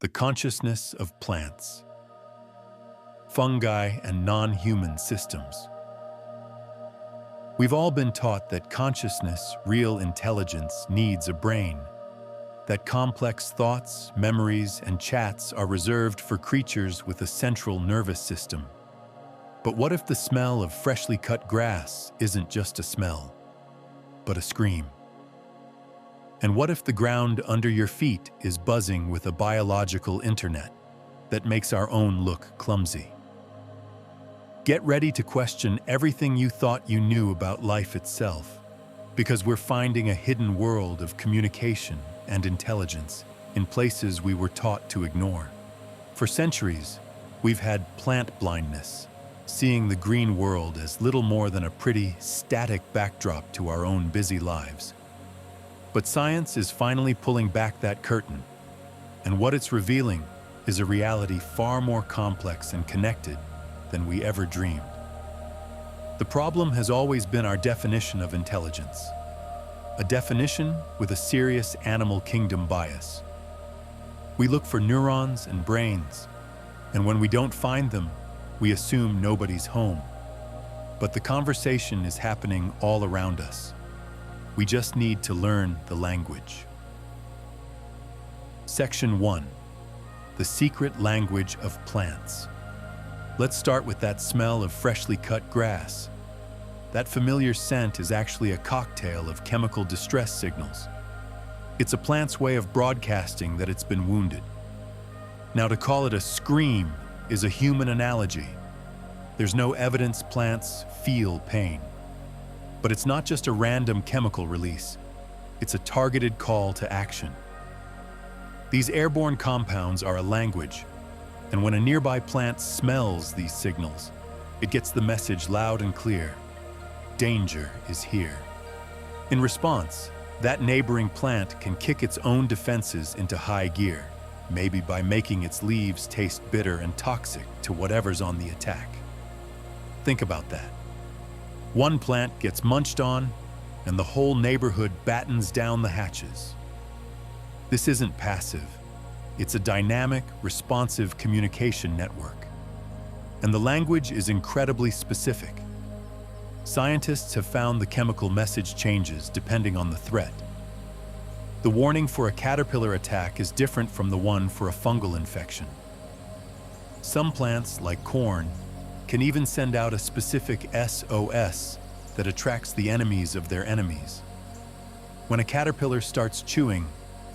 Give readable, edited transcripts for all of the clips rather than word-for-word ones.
The consciousness of plants, fungi, and non-human systems. We've all been taught that consciousness, real intelligence, needs a brain, that complex thoughts, memories, and chats are reserved for creatures with a central nervous system. But what if the smell of freshly cut grass isn't just a smell, but a scream? And what if the ground under your feet is buzzing with a biological internet that makes our own look clumsy? Get ready to question everything you thought you knew about life itself, because we're finding a hidden world of communication and intelligence in places we were taught to ignore. For centuries, we've had plant blindness, seeing the green world as little more than a pretty, static backdrop to our own busy lives. But science is finally pulling back that curtain, and what it's revealing is a reality far more complex and connected than we ever dreamed. The problem has always been our definition of intelligence, a definition with a serious animal kingdom bias. We look for neurons and brains, and when we don't find them, we assume nobody's home. But the conversation is happening all around us. We just need to learn the language. Section 1. The secret language of plants. Let's start with that smell of freshly cut grass. That familiar scent is actually a cocktail of chemical distress signals. It's a plant's way of broadcasting that it's been wounded. Now, to call it a scream is a human analogy. There's no evidence plants feel pain. But it's not just a random chemical release. It's a targeted call to action. These airborne compounds are a language, and when a nearby plant smells these signals, it gets the message loud and clear: danger is here. In response, that neighboring plant can kick its own defenses into high gear, maybe by making its leaves taste bitter and toxic to whatever's on the attack. Think about that. One plant gets munched on, and the whole neighborhood battens down the hatches. This isn't passive. It's a dynamic, responsive communication network. And the language is incredibly specific. Scientists have found the chemical message changes depending on the threat. The warning for a caterpillar attack is different from the one for a fungal infection. Some plants, like corn, can even send out a specific SOS that attracts the enemies of their enemies. When a caterpillar starts chewing,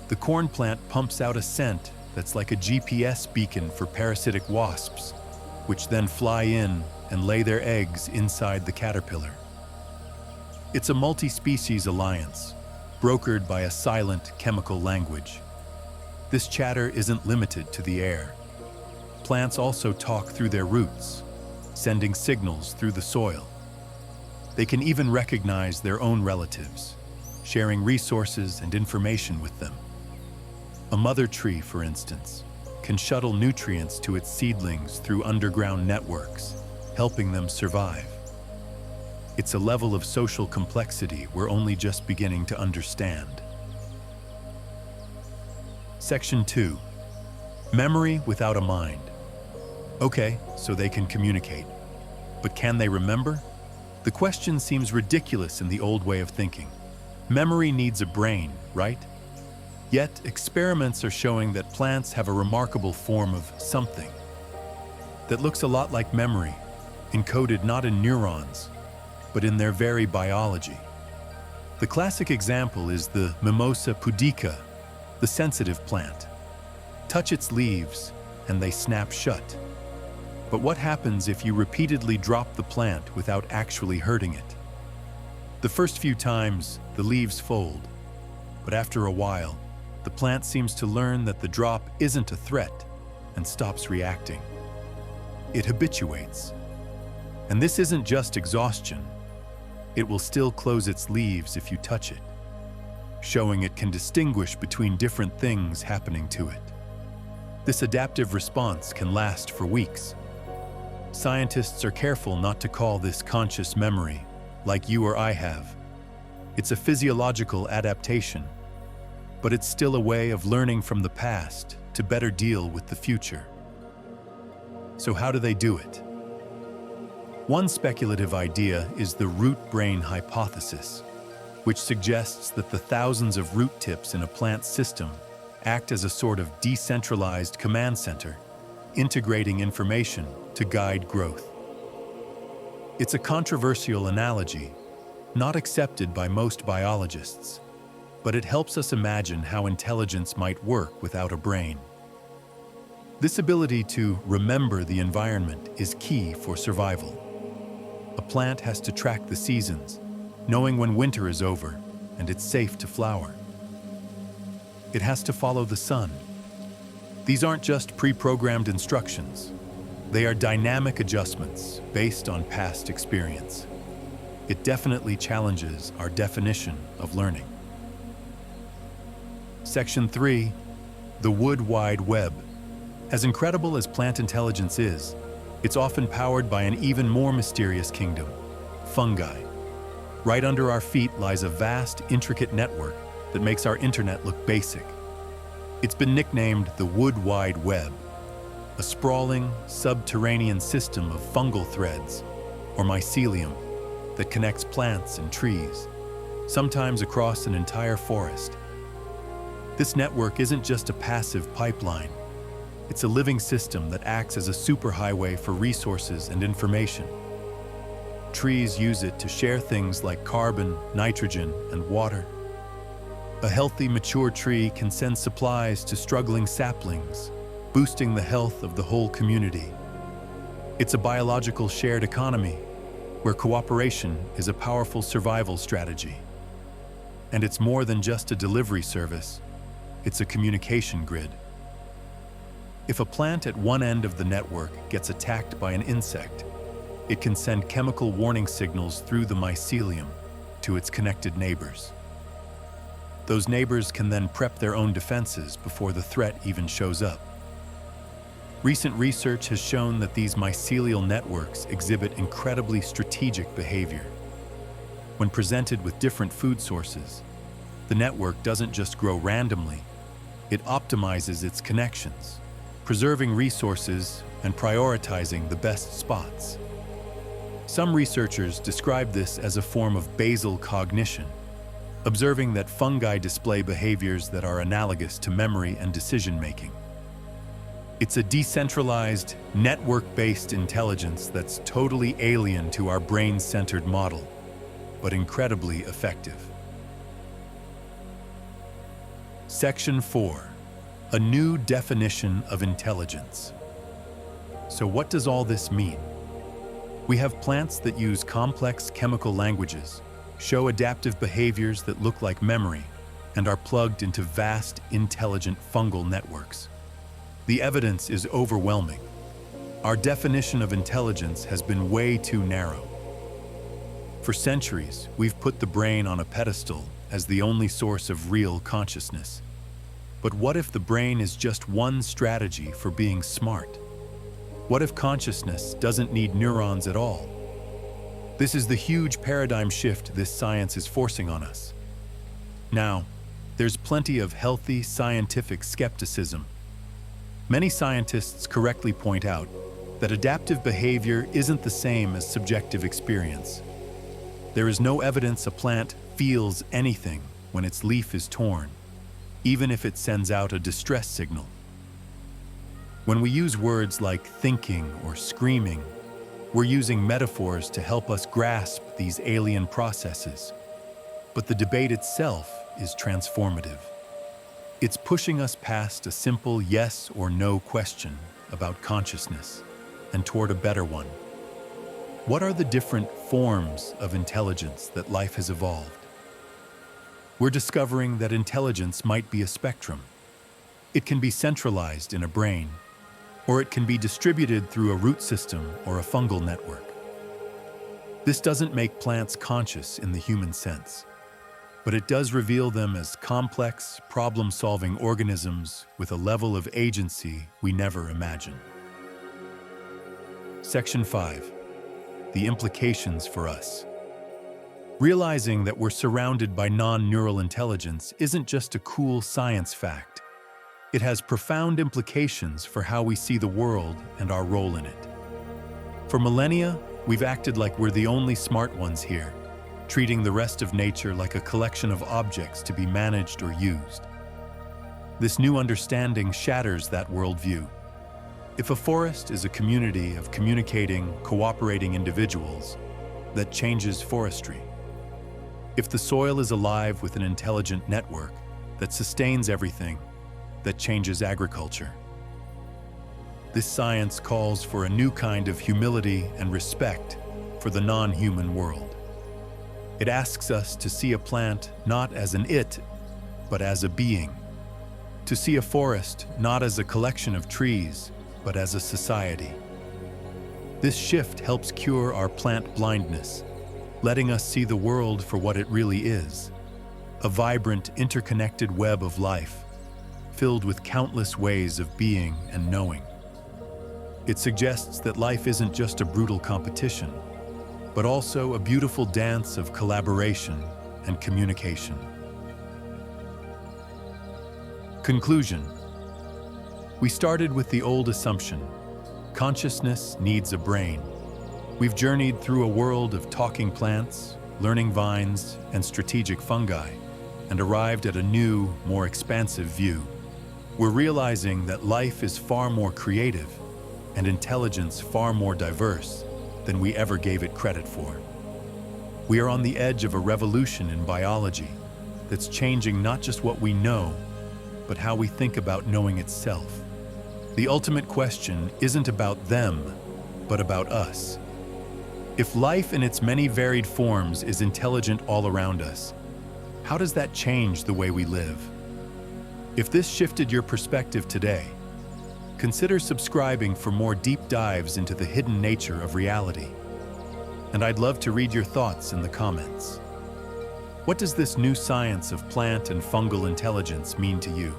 the corn plant pumps out a scent that's like a GPS beacon for parasitic wasps, which then fly in and lay their eggs inside the caterpillar. It's a multi-species alliance, brokered by a silent chemical language. This chatter isn't limited to the air. Plants also talk through their roots, sending signals through the soil. They can even recognize their own relatives, sharing resources and information with them. A mother tree, for instance, can shuttle nutrients to its seedlings through underground networks, helping them survive. It's a level of social complexity we're only just beginning to understand. Section 2. Memory without a mind. Okay, so they can communicate. But can they remember? The question seems ridiculous in the old way of thinking. Memory needs a brain, right? Yet, experiments are showing that plants have a remarkable form of something that looks a lot like memory, encoded not in neurons, but in their very biology. The classic example is the Mimosa pudica, the sensitive plant. Touch its leaves, and they snap shut. But what happens if you repeatedly drop the plant without actually hurting it? The first few times, the leaves fold, but after a while, the plant seems to learn that the drop isn't a threat and stops reacting. It habituates. And this isn't just exhaustion. It will still close its leaves if you touch it, showing it can distinguish between different things happening to it. This adaptive response can last for weeks. Scientists are careful not to call this conscious memory, like you or I have. It's a physiological adaptation, but it's still a way of learning from the past to better deal with the future. So how do they do it? One speculative idea is the root-brain hypothesis, which suggests that the thousands of root tips in a plant's system act as a sort of decentralized command center, integrating information to guide growth. It's a controversial analogy, not accepted by most biologists, but it helps us imagine how intelligence might work without a brain. This ability to remember the environment is key for survival. A plant has to track the seasons, knowing when winter is over and it's safe to flower. It has to follow the sun. These aren't just pre-programmed instructions. They are dynamic adjustments based on past experience. It definitely challenges our definition of learning. Section 3, the wood wide web. As incredible as plant intelligence is, it's often powered by an even more mysterious kingdom, fungi. Right under our feet lies a vast, intricate network that makes our internet look basic. It's been nicknamed the wood wide web, a sprawling, subterranean system of fungal threads, or mycelium, that connects plants and trees, sometimes across an entire forest. This network isn't just a passive pipeline. It's a living system that acts as a superhighway for resources and information. Trees use it to share things like carbon, nitrogen, and water. A healthy, mature tree can send supplies to struggling saplings, boosting the health of the whole community. It's a biological shared economy, where cooperation is a powerful survival strategy. And it's more than just a delivery service, it's a communication grid. If a plant at one end of the network gets attacked by an insect, it can send chemical warning signals through the mycelium to its connected neighbors. Those neighbors can then prep their own defenses before the threat even shows up. Recent research has shown that these mycelial networks exhibit incredibly strategic behavior. When presented with different food sources, the network doesn't just grow randomly, it optimizes its connections, preserving resources and prioritizing the best spots. Some researchers describe this as a form of basal cognition, observing that fungi display behaviors that are analogous to memory and decision-making. It's a decentralized, network-based intelligence that's totally alien to our brain-centered model, but incredibly effective. Section 4. A new definition of intelligence. So what does all this mean? We have plants that use complex chemical languages, show adaptive behaviors that look like memory, and are plugged into vast, intelligent fungal networks. The evidence is overwhelming. Our definition of intelligence has been way too narrow. For centuries, we've put the brain on a pedestal as the only source of real consciousness. But what if the brain is just one strategy for being smart? What if consciousness doesn't need neurons at all? This is the huge paradigm shift this science is forcing on us. Now, there's plenty of healthy scientific skepticism. Many scientists correctly point out that adaptive behavior isn't the same as subjective experience. There is no evidence a plant feels anything when its leaf is torn, even if it sends out a distress signal. When we use words like thinking or screaming, we're using metaphors to help us grasp these alien processes. But the debate itself is transformative. It's pushing us past a simple yes or no question about consciousness and toward a better one. What are the different forms of intelligence that life has evolved? We're discovering that intelligence might be a spectrum. It can be centralized in a brain, or it can be distributed through a root system or a fungal network. This doesn't make plants conscious in the human sense, but it does reveal them as complex, problem-solving organisms with a level of agency we never imagined. Section 5. The implications for us. Realizing that we're surrounded by non-neural intelligence isn't just a cool science fact. It has profound implications for how we see the world and our role in it. For millennia, we've acted like we're the only smart ones here, treating the rest of nature like a collection of objects to be managed or used. This new understanding shatters that worldview. If a forest is a community of communicating, cooperating individuals, that changes forestry. If the soil is alive with an intelligent network that sustains everything, that changes agriculture. This science calls for a new kind of humility and respect for the non-human world. It asks us to see a plant not as an it, but as a being. To see a forest not as a collection of trees, but as a society. This shift helps cure our plant blindness, letting us see the world for what it really is, a vibrant, interconnected web of life, filled with countless ways of being and knowing. It suggests that life isn't just a brutal competition, but also a beautiful dance of collaboration and communication. Conclusion. We started with the old assumption: consciousness needs a brain. We've journeyed through a world of talking plants, learning vines, and strategic fungi, and arrived at a new, more expansive view. We're realizing that life is far more creative and intelligence far more diverse than we ever gave it credit for. We are on the edge of a revolution in biology that's changing not just what we know, but how we think about knowing itself. The ultimate question isn't about them, but about us. If life in its many varied forms is intelligent all around us, how does that change the way we live? If this shifted your perspective today, consider subscribing for more deep dives into the hidden nature of reality. And I'd love to read your thoughts in the comments. What does this new science of plant and fungal intelligence mean to you?